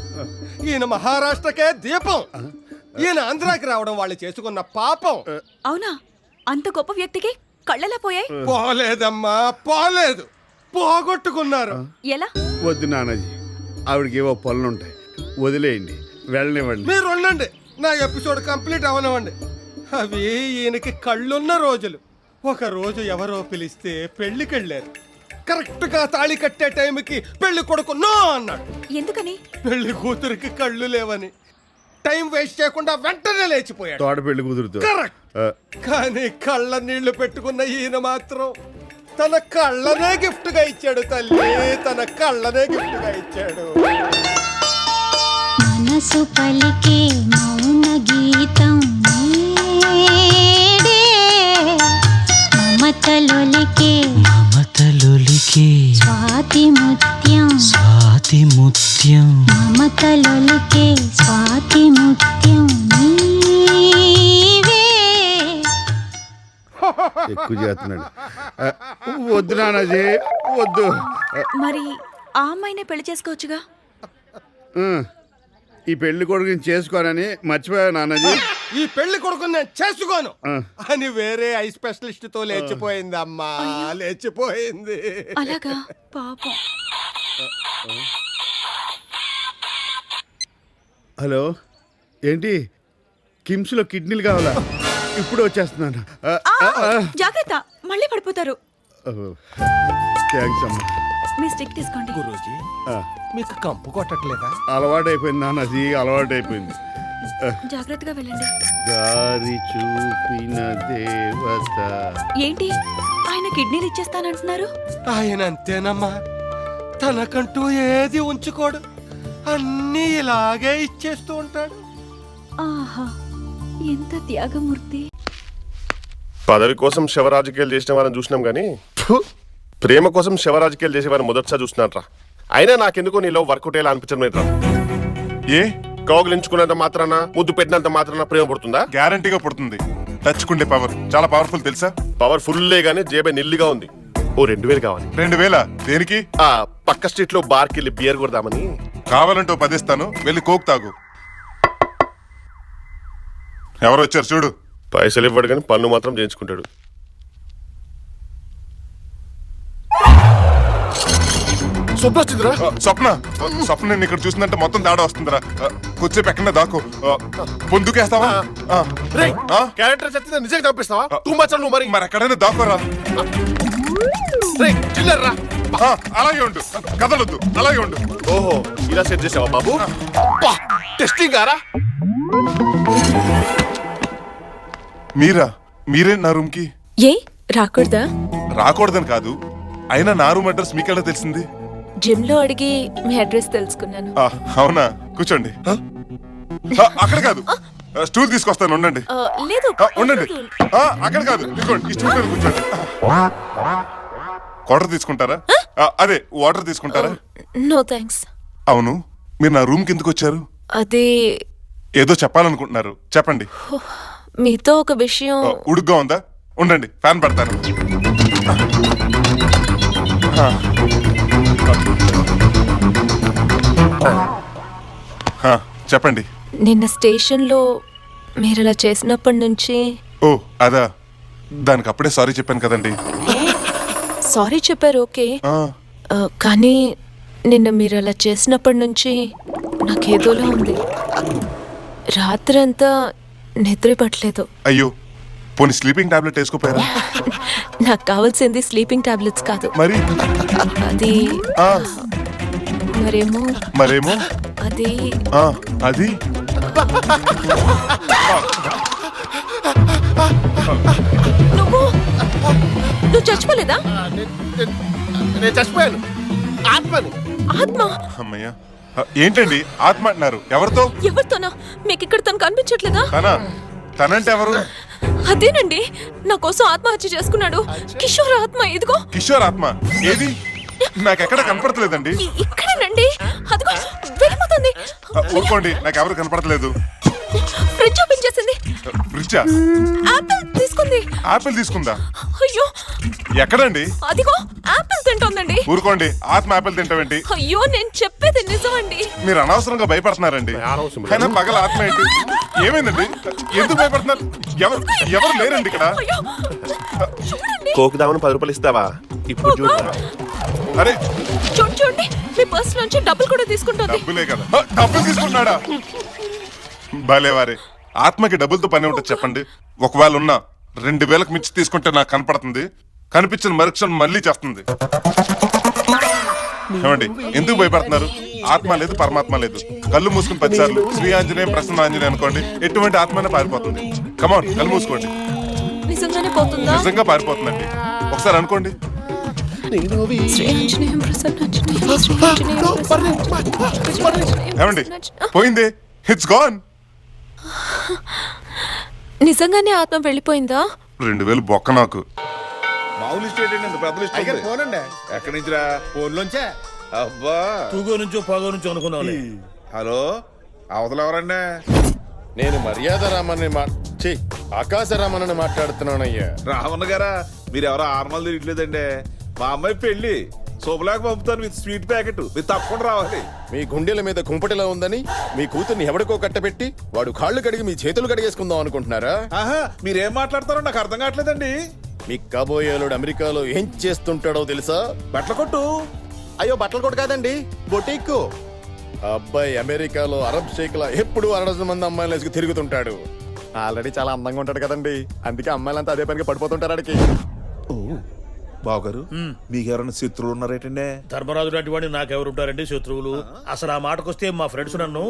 ఈయన మహారాష్ట్రకే దీపం. ఈయన ఆంధ్రాకి రావడం వాళ్ళు చేసుకున్న పాపం. అవునా? అంత గొప్ప వ్యక్తికి కళ్ళెలా పోయాయి? పోలేదమ్మా, పోలేదు, పోగొట్టుకున్నారు. ఎలా? వద్దు నానాజీ, ఆవిడకి ఏవో పనులుంటాయి, వదిలేయండి, వెళ్ళనివ్వండి. మీరు ఉండండి, నా ఎపిసోడ్ కంప్లీట్ అవనివ్వండి. అవి ఈయనకి కళ్ళున్న రోజులు. ఒక రోజు ఎవరో పిలిస్తే పెళ్లికెళ్ళారు. కరెక్ట్ గా తాళి కట్టే టైంకి పెళ్లి కొడుకు నో అన్నాడు. ఎందుకని? పెళ్లి కూతురికి కళ్ళు లేవని. టైం వేస్ట్ చేయకుండా వెంటనే లేచిపోయాడు. తోడ పెళ్లి కుదురుతో. కరెక్ట్. కానీ కళ్ళ నీళ్లు పెట్టుకున్న ఈయన మాత్రం తన కళ్ళనే గిఫ్ట్ గా ఇచ్చాడు తల్లి. తన కళ్ళనే గిఫ్ట్ గా ఇచ్చాడు. మనసు పలికే మౌన గీతం నీడే, మమతలొలికే స్వాతి ముత్యం మమతలొలికే స్వాతి ముత్యం నీవే. ఎక్కువ చేస్తున్నాడు. వద్దు నానాజీ, వద్దు. మరి ఆ అమ్మాయినే పెళ్లి చేసుకోవచ్చుగా? ఈ పెళ్లి కొడుకుని చేసుకోనని మర్చిపోయా నానాజీ. ఈ పెళ్లి కొడుకు నేను చేసుకోను అని వేరే ఐ స్పెషలిస్ట్ తో లేచిపోయింది అమ్మా. లేచిపోయింది. అలాగా? పాపం. హలో, ఏంటి కిమ్స్ లో కిడ్నీలు కావాలా? ఇప్పుడు వచ్చేస్తున్నాను. జాగ్రత్త, మళ్ళీ పడిపోతారు. థ్యాంక్స్ అమ్మా. మీ స్టిక్ తీసుకోండి. గురూజీ, మీకు కంపు కొట్టట్లేదా? అలవాటైపోయింది నానాజీ, అలవాటైపోయింది. జాగ్రత్తగా వెళ్ళండి. దారి చూపిన దేవత. ఏంటి ఆయన కిడ్నీలు ఇచ్చేస్తానంటున్నారు? ఆయన అంతేనమ్మా, తనకంటూ ఏది ఉంచుకోడు, అన్నీ ఇలాగే ఇచ్చేస్తూ ఉంటాడు. ఆహా, ఎంత త్యాగమూర్తి. పదవి కోసం శివరాజకీయాలు చేసిన వారిని చూసినాం గానీ ప్రేమ కోసం శివరాజకీయాలు చేసే వారిని మొదటిసారి చూస్తున్నారా? అయినా నాకెందుకో నీలో వర్కౌట్ అయ్యేలా అనిపించడం లేదురా. ఏ కౌగిలించుకున్నంత మాత్రాన, ముద్దు పెట్టినంత మాత్రాన ప్రేమ పుడుతుందా? గ్యారంటీగా పుడుతుంది. టచ్కుండే పవర్ చాలా పవర్ఫుల్ తెలుసా? పవర్ ఫుల్లే గానీ జేబే నిల్లిగా ఉంది. ఓ 2000 కావాలి. 2000 దేనికి? పక్క స్ట్రీట్ లో బార్కి వెళ్ళి బియర్ కొడదామని. కావాలంటే 10 ఇస్తాను, వెళ్ళి కోక్ తాగు. ఎవరు వచ్చారు చూడు. పైసలు ఇవ్వడు కానీ పన్ను మాత్రం చేయించుకుంటాడు. స్వప్న నేను ఇక్కడ చూసిందంటే మొత్తం తేడా వస్తుందిరా. కొద్దిసేపు ఎక్కడ దాకు పొందుకేస్తావా? క్యారెక్టర్ చచ్చితే నిజంగా చంపిస్తావా? నువ్వు మరి ఎక్కడైనా దాకోరా. అలాగే ఉండు, కదలొద్దు, అలాగే ఉండు. ఓహో, ఇలా సెట్ చేసావా బాబు? టెస్టింగ్ గారా? మీరే నా రూమ్ కి ఏ రాకూడదా? రాకూడదని కాదు, అయినా నా రూమ్ అడ్రస్ మీకెలా తెలిసింది? జిమ్ లో అడిగి మీ అడ్రస్ తెలుసుకున్నాను. అవునా, కూర్చోండి. అక్కడ కాదు, స్టూల్ తీసుకొస్తాను ఉండండి. లేదు ఉండండి, అక్కడ కాదు, ఇదిగోండి ఈ స్టూల్ మీద కూర్చోండి. వాటర్ తీసుకుంటారా? అదే వాటర్ తీసుకుంటారా? No thanks. అవును, మీరు నా రూమ్ కిందకు వచ్చారు, అదే ఏదో చెప్పాలనుకుంటున్నారు, చెప్పండి. మీతో ఒక విషయం. ఉడుగ్గా ఉందా? ఉండండి, ఫ్యాన్ పెడతాను. చెప్పండి. నిన్న స్టేషన్లో మీరు అలా చేసినప్పటి నుంచి. ఓ అదా, దానికి అప్పుడే సారీ చెప్పాను కదండి. సారీ చెప్పారు, ఓకే. కానీ నిన్న మీరు అలా చేసినప్పటి నుంచి నాకేదోలా ఉంది. రాత్రంతా నిద్ర పట్టలేదు. అయ్యో, పోనీ స్లీపింగ్ టాబ్లెట్ వేసుకోపోయారా? నాకు కావాల్సింది స్లీపింగ్ టాబ్లెట్స్ కాదు. మరి అది మరేమో మరేమో అది అది నువ్వు చచ్చిపోలేదా? నేను చచ్చిపోయాను. ఆత్మని. ఆత్మ? అమ్మయ్యా, ఏంటండి ఆత్మ అంటున్నారు? ఎవరితో? ఎవరితోనా? మీకు ఇక్కడ తను కనిపించట్లేదా? తనంటే ఎవరు? అదేనండి, నా కోసం ఆత్మహత్య చేసుకున్నాడు కిషోర్ ఆత్మ. ఇదిగో. కిషోర్ ఆత్మ ఏది? నాకెక్కడ కనపడతలేదండి. ఇక్కడేనండి, అదిగో వెళ్ళిపోతుంది. ఊరుకోండి, నాకు ఎవరు కనపడతలేదు. ఫ్రిడ్జ్ ఓపెన్ చేసింది. ఫ్రిడ్జా? ఆపిల్ తీసుకుంది. ఆపిల్ తీసుకుందా? అయ్యో, ఎక్కడండి? అదిగో ఆపిల్ తింటోందండి. ఊరుకోండి, ఆత్మ ఆపిల్ తింటావేంటి? అయ్యో, నేను చెప్పేది నిజమండి. మీరు అనవసరంగా భయపడుతున్నారండి. అయినా పగల ఆత్మ ఏంటి? ఏమైందండి? ఎందుకు భయపడుతున్నారు? ఎవరు లేరండి ఇక్కడ. కోకుదామని 10 రూపాయలు ఇస్తావా? ఇప్పుడు చూడు. అరే చూడండి, మీ పర్స్ నుంచి డబ్బులు కూడా తీసుకుంటుంది. డబ్బులే కదా. డబ్బులు తీసుకున్నాడా? భలేవారే, ఆత్మకి డబ్బులతో పని ఉంటుంది చెప్పండి. ఒకవేళ ఉన్నా 2000కు మించి తీసుకుంటే నాకు కనపడుతుంది, కనిపించిన మరుక్షణం మళ్ళీ చేస్తుంది. ఏమండి, ఎందుకు భయపడుతున్నారు? ఆత్మ లేదు, పరమాత్మ లేదు. కళ్ళు మూసుకుని 10 సార్లు శ్రీ ఆంజనేయం ప్రసన్న ఆంజనేయం అనుకోండి, ఎటువంటి ఆత్మైనా పారిపోతుంది. కమాన్, కళ్ళు మూసుకోండి. నిజంగానే పోతుందా? నిజంగా పారిపోతుందండి. ఒకసారి అనుకోండి. శ్రీ ఆంజనేయం ప్రసన్నాంజనేయం, శ్రీ ఆంజనేయం ప్రసన్నాంజనేయం. ఏమండి, పోయింది, ఇట్స్ గాన్. నిజంగానే ఆత్మ వెళ్ళిపోయిందా? 2000 బొక్క నాకు. మామూలు స్టేట్ పెద్దలు ఫోనండి. ఎక్కడి నుంచిరా? ఫోన్లోంచే. అబ్బా, తూగో నుంచో పాగో నుంచో అనుకున్నాను. హలో, అవతల ఎవరండి? నేను మర్యాద రామని ఆకాశ రామని మాట్లాడుతున్నానయ్యా. రావణ గారా, మీరు ఎవరో ఆర్మల్ తిరగలేదండి. మా అమ్మాయి పెళ్లి శుభలాగా పంపుతాను విత్ స్వీట్ ప్యాకెట్. మీరు తప్పకుండా రావాలి. మీ గుండెల మీద కుంపటిలా ఉందని మీ కూతుర్ని ఎవడికో కట్టబెట్టి వాడు కాళ్ళు కడిగి మీ చేతులు కడిగేసుకుందాం అనుకుంటున్నారా? ఆహా, మీరేం మాట్లాడతారో నాకు అర్థం కావట్లేదండి. మీ కాబోయేలుడు అమెరికాలో ఏం చేస్తుంటాడో తెలుసా? బట్టల కొట్టు. అయ్యో, బట్టలు కొట్టు కాదండి, బొటీక్కు. ఆ అబ్బాయి అమెరికాలో అరబ్ షేక్లా ఎప్పుడు 60 మంది అమ్మాయిలు వేసుకు తిరుగుతుంటాడు. ఆల్రెడీ చాలా అందంగా ఉంటాడు కదండి, అందుకే అమ్మాయిలంతా అదే పనికి పడిపోతుంటారు ఆడికి. బావగారు, మీకెవరైనా శత్రువులు ఉన్నారేటండి? ధర్మరాజు లాంటి వాడిని నాకెవరు ఉంటారండి శత్రువులు? అసలు ఆ మాటకొస్తే మా ఫ్రెండ్స్ నన్ను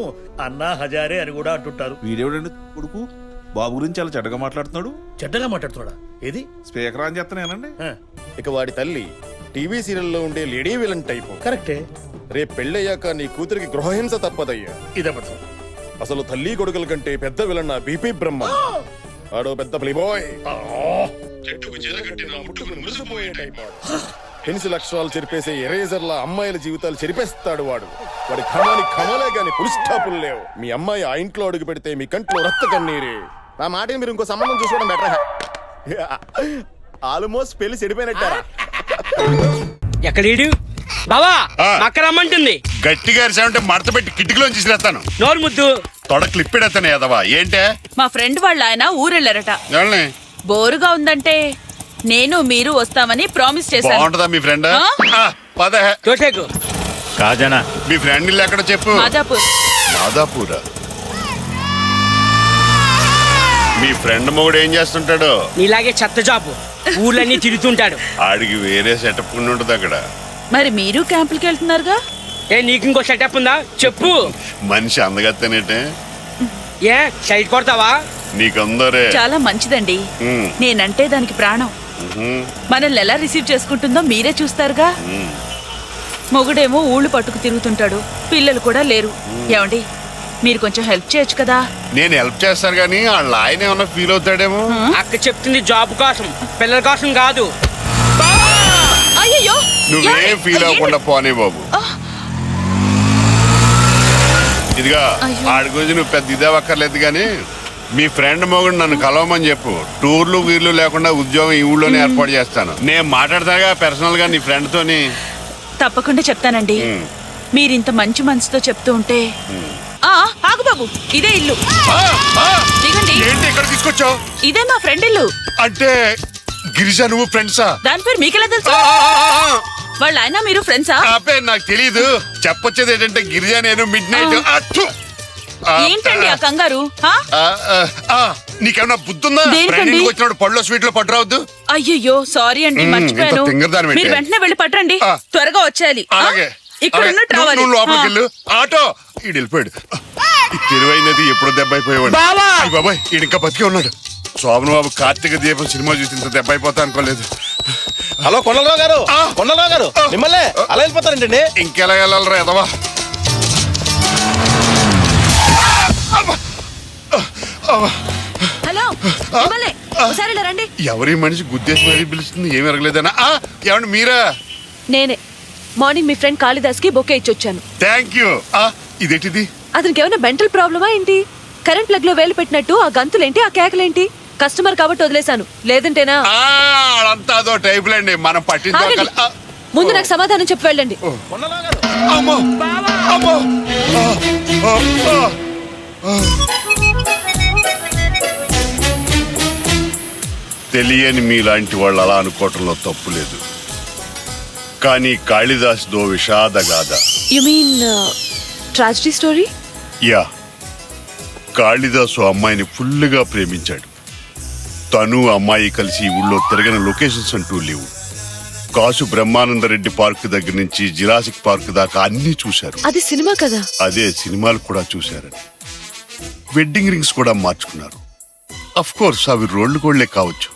అన్నా హజారే అని కూడా అంటుంటారు. వీడేవిడండి కొడుకు బాబు గురించి చాలా చెడ్డగా మాట్లాడుతున్నాడు. చెడ్డగా మాట్లాడుతున్నాడా? ఏది? స్పీకర్ అని చెప్తానేనండి. ఇక వాడి తల్లి టీవీ సీరియల్లో ఉండే లేడీ విలన్ టైపు. కరెక్టే. రేపు పెళ్ళయ్యాక నీ కూతురికి గృహహింస తప్పదయ్యా. ఇదపడు. అసలు తల్లి కొడుకుల కంటే పెద్ద విలన్ నా బీపీ బ్రహ్మ. ఆడో పెద్ద ప్లేబాయ్. పెన్సిల్ అక్షరాలు చెరిపేసే ఎరేజర్లా అమ్మాయిల జీవితాలు చెరిపేస్తాడు వాడు. వాడి ఖమానికి ఖమాలే గాని పులిస్టాపులు లేవు. మీ అమ్మాయి ఆ ఇంట్లో అడుగు పెడితే మీ కంట్లో రక్త కన్నీరే. నా మాటని మీరు ఇంకో సంబంధం చూసుకోవడం బెటర్. ఆల్మోస్ట్ పెళ్లి చెడిపోయినట్టారా? ఎక్కడీడు బావా, అక్క రమ్మంటుంది. గట్టిగా అరిచామంటే మడత పెట్టి కిటికీలోంచి తీసేస్తాను. నోరు ముద్దు. తొడ క్లిప్పెడతాను ఎదవా. ఏంటే? మా ఫ్రెండ్ వాళ్ళ ఆయన ఊరెళ్ళారట. బోరుగా ఉందంటే నేను మీరు వస్తామని ప్రామిస్ చేశాను. బాగుంటదా మీ ఫ్రెండ్? కాజనా, మీ ఫ్రెండ్ ఇల్లు ఎక్కడ చెప్పు? మాదాపూర్. మాదాపూరా? మీ ఫ్రెండ్ మొగుడు ఏం చేస్తుంటాడు? ఇలాగే చెత్త జాబు, ఊర్లన్నీ తిరుగుతుంటాడు. ఆడికి వేరే సెటప్ ఉంటుంది అక్కడ. మరి మీరు క్యాంపులకి వెళ్తున్నారుగా? నీకు ఇంకో సెటప్ ఉందా చెప్పు. మనిషి అందగత్తనేటే. ఏ సైడ్ కొడతావా? నీకందరే చాలా మంచిదండి. నేనంటే దానికి ప్రాణం. మనల్ని ఎలా రిసీవ్ చేసుకుంటుందో మీరే చూస్తారుగా. మొగుడేమో ఊళ్ళు పట్టుకు తిరుగుతుంటాడు, పిల్లలు కూడా లేరు. ఏమండి, మీరు కొంచెం హెల్ప్ చేయొచ్చు కదా. నేను హెల్ప్ చేస్తాను కానీ వాళ్ళ ఆయన ఏమన్నా ఫీల్ అవుతాడేమో. అక్క చెప్తుంది జాబ్ కోసం, పిల్లల కోసం కాదు. అయ్యో నువ్వేం ఫీల్ అవ్వకుండా పోనీ బాబు. ఇదిగా ఆడి గురించి నువ్వు పెద్ద ఇదేవక్కర్లేదు కానీ మీ ఫ్రెండ్ మొగుడు నన్ను కలవమని చెప్పు. టూర్లు వీర్లు లేకుండా ఉద్యోగం ఈ ఊళ్ళోనే ఏర్పాటు చేస్తాను. నేను మాట్లాడతాగా పర్సనల్ గా నీ ఫ్రెండ్ తోని. తప్పకుండా చెప్తానండి. మీరింత మంచి మనసుతో చెప్తూ ఉంటే. ఆగు బాబు, ఇదే ఇల్లు. దిగండి. ఏంటి ఇక్కడ తీసుకొచ్చావు? ఇదే మా ఫ్రెండ్ ఇల్లు. అంటే గిరిజ నువ్వు ఫ్రెండ్సా? దాని పేరు మీకెలా తెలుసు? వాళ్ళ ఆయన మీరు ఫ్రెండ్సా? ఆ పేరు నాకు తెలీదు. చెప్పొచ్చేది ఏంటంటే గిరిజ నేను మిడ్ నైట్. ఏంటండి ఆ కంగారు? నీకేమన్నా బుద్ధుందా? దేనికండి? వచ్చినప్పుడు పళ్ళు స్వీట్లు పట్టరావద్దు. అయ్యో సారీ అండి, మర్చిపోయాను. ఇంత తింగరదాని మీరు పెట్టే. వెంటనే వెళ్ళి పట్టండి. త్వరగా వచ్చేయాలి. అలాగే ఇక్కడ ఉన్నట్టు రావాలి. నువ్వు లోపలికి వెళ్ళు. ఆటో ఈడు వెళ్ళిపోయాడు. ఈ తెలివైనది ఎప్పుడో దెబ్బ అయిపోయేవాడు. బాబాయ్ ఈడు ఇంకా బతికే ఉన్నాడు. శోభన్ బాబు కార్తీక దీపం సినిమా చూసి ఇంత దెబ్బ అయిపోతా అనుకోలేదు. హలో కొండలరావు గారు, కొండలరావు గారు మిమ్మల్ని అలా వెళ్ళిపోతారంటండి. ఇంకెలా వెళ్ళాలరా ఎదవా? హలో మిమ్మల్ని ఒకసారి ఇలా రండి. ఎవరి మనిషి గుద్దేసి మరీ పిలుస్తుంది, ఏమి ఎరగలేదనా? ఏమండి మీరా? నేనే మార్నింగ్ మీ ఫ్రెండ్ కాళిదాస్ కి బొకే ఇచ్చొచ్చాను. Thank you. ఇదేంటిది? అతనికి ఏమైనా మెంటల్ ప్రాబ్లమా ఏంటి? కరెంట్ ప్లగ్ లో వేలు పెట్టినట్టు ఆ గంతులేంటి, ఆ కేకలేంటి? కస్టమర్ కాబట్టి వదిలేశాను, లేదంటేనా? అంతా అదో టైపులండి, మనం పట్టించుకోవాలి. ముందు నాకు సమాధానం చెప్పి వెళ్ళండి. అమ్మో అమ్మో. తెలియని మీలాంటి వాళ్ళు అలా అనుకోవటంలో తప్పు లేదు. కానీ కాళిదాస్ దో విషాదగాథ. You mean tragedy story? Yeah, Kalidas అమ్మాయిని ఫుల్గా ప్రేమించాడు. తను అమ్మాయి కలిసి ఈ ఊళ్ళో తిరగని లొకేషన్స్ అంటూ లేవు. కాసు బ్రహ్మానందరెడ్డి పార్క్ దగ్గర నుంచి జిరాసిక్ పార్క్ దాకా అన్ని చూశారు. అది సినిమా కదా? అదే సినిమాలు కూడా చూశారని. వెడ్డింగ్ రింగ్స్ కూడా మార్చుకున్నారు. అఫ్ కోర్స్ అవి రోళ్లు కోళ్లే కావచ్చు.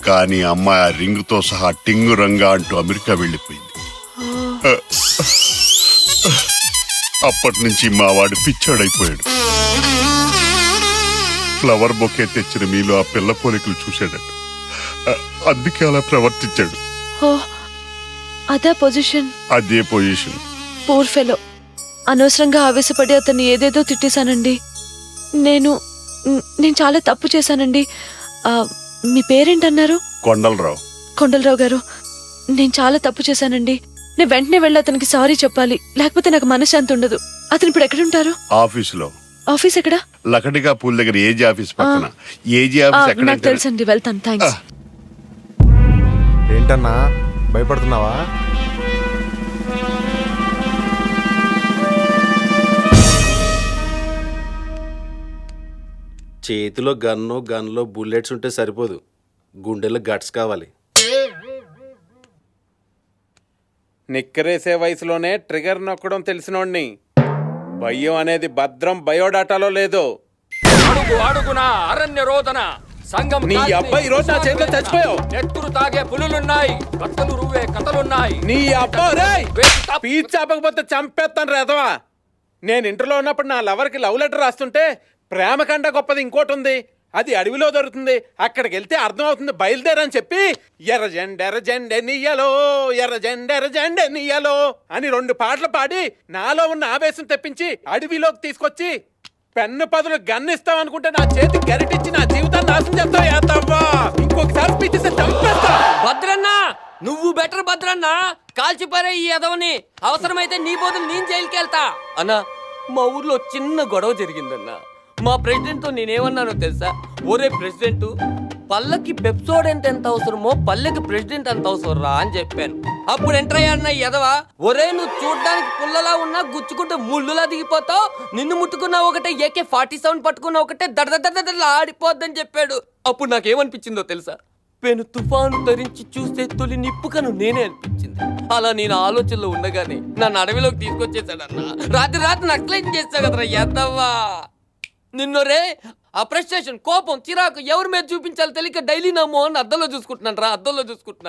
కానీ అమ్మాయి ఆ రింగ్ తో సహా టింగు రంగా అంటూ అమెరికా వెళ్ళిపోయింది. అప్పటి నుంచి మా వాడు పిచ్చాడైపోయాడు. ఫ్లవర్ బొకే తెచ్చిన మీలో ఆ పిల్ల పోలికలు చూశాడట. అందుకే అలా ప్రవర్తించాడు. అదే పొజిషన్. అదే పొజిషన్. Poor fellow. అనవసరంగా ఆవేశపడి అతన్ని ఏదేదో తిట్టేశానండి. నేను చాలా తప్పు చేశానండి. మీ పేరేంటన్నారు? కొండలరావు. కొండలరావు గారు, నేను చాలా తప్పు చేశానండి. నేను వెంటనే వెళ్ళి అతనికి సారీ చెప్పాలి, లేకపోతే నాకు మనశ్శాంతి ఉండదు. అతను ఇప్పుడు ఎక్కడుంటారు? ఆఫీసులో. ఆఫీస్ ఎక్కడ? లకడిగా పూల్ దగ్గర ఏజీ ఆఫీస్ పక్కన. ఏజీ ఆఫీస్ ఎక్కడ? నాకు తెలుసండి, వెళ్తాను. థ్యాంక్స్. ఏంటన్నా భయపడుతున్నావా? చేతిలో గన్లో బుల్లెట్స్ ఉంటే సరిపోదు, గుండెలో గట్స్ కావాలి. నిక్కరేసే వయసులోనే ట్రిగర్ నొక్కడం తెలిసినోడిని. భయం అనేది భద్రం బయోడాటాలో లేదు. అడుగునా అరణ్య రోదన సంగం. నీ అబ్బాయి రోజు నా చేతిలో చచ్చిపోయావు. నెత్తురు తాగే పులులున్నాయి, కత్తలు రువ్వే కథలున్నాయి. నీ అబ్బాయి పీచ్ చాపకపోతే చంపేస్తాను రేదవా. నేను ఇంటర్లో ఉన్నప్పుడు నా లవర్కి లవ్ లెటర్ రాస్తుంటే ప్రేమ కంట గొప్పది ఇంకోటి ఉంది, అది అడవిలో దొరుకుతుంది, అక్కడికి వెళ్తే అర్థం అవుతుంది, బయలుదేరని చెప్పి ఎర్రజెండెనియలో ఎర్రజెండెనియలో అని 2 పాటలు పాడి నాలో ఉన్న ఆవేశం తెప్పించి అడవిలోకి తీసుకొచ్చి పెన్ను పదులు గన్నిస్తావు అనుకుంటే నా చేతి గరిటిచ్చి నా జీవితాన్ని నాశనం చేస్తావా? ఇంకొకసారి పిచ్చిస్తే చంపేస్తా. భద్రన్న నువ్వు బెటర్ భద్రన్న, కాల్చిపారే ఈ ఎదవని. అవసరమైతే నీ బదులు నేను జైలుకి వెళ్తా. అన్నా, మా ఊర్లో చిన్న గొడవ జరిగిందన్నా. మా ప్రెసిడెంట్ తో నేనేమన్నానో తెలుసా? ఒరే ప్రెసిడెంట్, పల్లకి పెప్సోడెంట్ ఎంత అవసరమో పల్లెకి ప్రెసిడెంట్ అంత అవసరం రా అని చెప్పాను. అప్పుడు ఎంటర్ అయ్యాన్న ఎదవా, ఒరే నువ్వు చూడ్డానికి పుల్లలా ఉన్నా గుచ్చుకుంటే ముళ్ళులా దిగిపోతావు, నిన్ను ముట్టుకున్నా ఒకటే, AK-47 పట్టుకున్నా ఒకటే, దడదడలా ఆడిపోద్దని చెప్పాడు. అప్పుడు నాకేమనిపించిందో తెలుసా? పెను తుఫాను ధరించి చూస్తే తొలి నిప్పుకను నేనే అనిపించింది. అలా నేను ఆలోచనలో ఉండగానే నన్ను అడవిలోకి తీసుకొచ్చేసాడన్నా. రాత్రి నక్సలైట్ చేస్తా కదరా ఎద్దవ్వా. నిన్నొరే అప్రెస్టేషన్, కోపం, చిరాకు ఎవరి మీద చూపించాలో తెలియక డైలీ నా మోహన్ అద్దంలో చూసుకుంటున్నాను రా, అద్దంలో చూసుకుంటున్నాను.